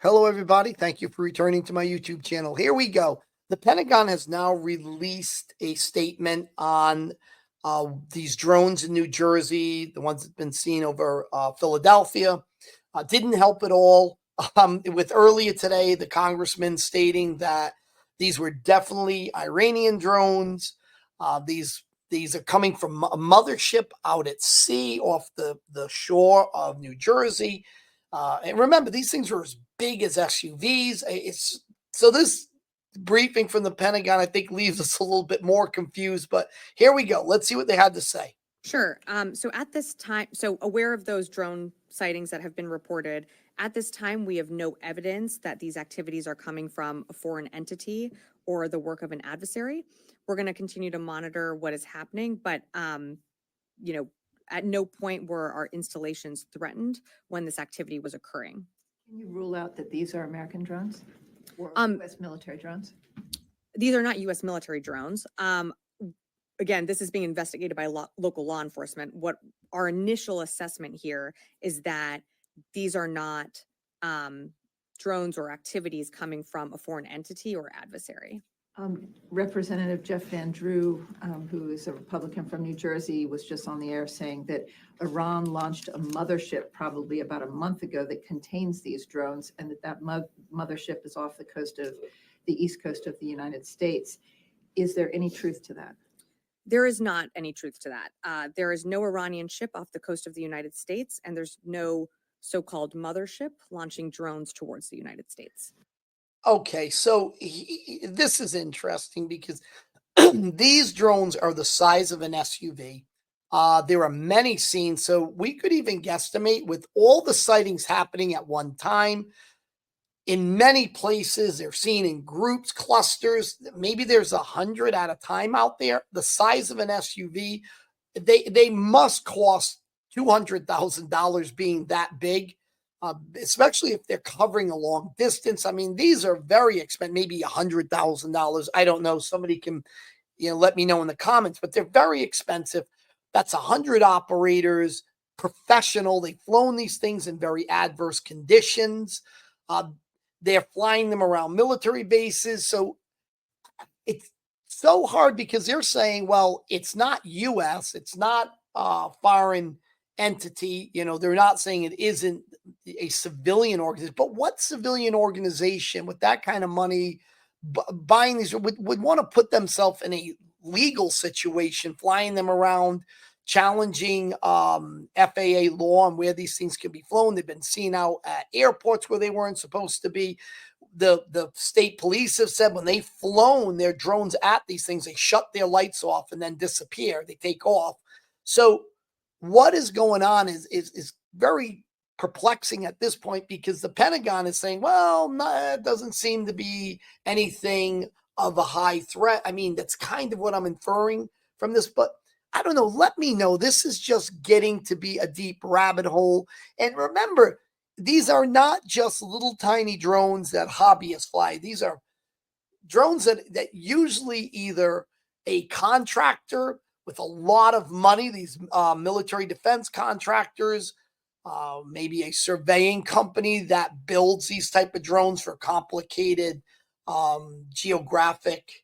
Hello, everybody. Thank you for returning to my YouTube channel. Here we go. The Pentagon has now released a statement on these drones in New Jersey, the ones that have been seen over Philadelphia. Didn't help at all. With earlier today, the congressman stating that these were definitely Iranian drones. These are coming from a mothership out at sea off the shore of New Jersey. And remember, these things are as big as SUVs. It's so this briefing from the Pentagon, I think, leaves us a little bit more confused. But here we go. Let's see what they had to say. Sure. So at this time, aware of those drone sightings that have been reported, at this time, we have no evidence that these activities are coming from a foreign entity or the work of an adversary. We're going to continue to monitor what is happening, but at no point were our installations threatened when this activity was occurring. Can you rule out that these are American drones or U.S. military drones? These are not U.S. military drones. Again, this is being investigated by local law enforcement. What our initial assessment here is that these are not drones or activities coming from a foreign entity or adversary. Representative Jeff Van Drew, who is a Republican from New Jersey, was just on the air saying that Iran launched a mothership probably about a month ago that contains these drones, and that mothership is off the coast of the east coast of the United States. Is there any truth to that? There is not any truth to that. There is no Iranian ship off the coast of the United States, and there's no so-called mothership launching drones towards the United States. Okay, so this is interesting because these drones are the size of an SUV. There are many scenes, so we could even guesstimate with all the sightings happening at one time. In many places, they're seen in groups, clusters. Maybe there's 100 at a time out there. The size of an SUV, they must cost $200,000 being that big. Especially if they're covering a long distance. I mean, these are very expensive, maybe $100,000. I don't know. Somebody can, let me know in the comments, but they're very expensive. That's 100 operators, professional. They've flown these things in very adverse conditions. They're flying them around military bases. So it's so hard because they're saying, well, it's not U.S., it's not foreign entity. They're not saying it isn't a civilian organization, but what civilian organization with that kind of money buying these would want to put themselves in a legal situation, flying them around, challenging FAA law and where these things can be flown? They've been seen out at airports where they weren't supposed to be. The state police have said when they've flown their drones at these things, they shut their lights off and then disappear. They take off. So what is going on is very perplexing at this point because the Pentagon is saying, well, no, it doesn't seem to be anything of a high threat. I mean, that's kind of what I'm inferring from this, but I don't know. Let me know. This is just getting to be a deep rabbit hole. And remember, these are not just little tiny drones that hobbyists fly. These are drones that usually either a contractor with a lot of money, these military defense contractors, maybe a surveying company that builds these type of drones for complicated geographic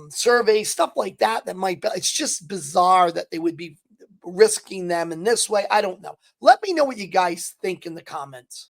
surveys, stuff like that might be. It's just bizarre that they would be risking them in this way. I don't know. Let me know what you guys think in the comments.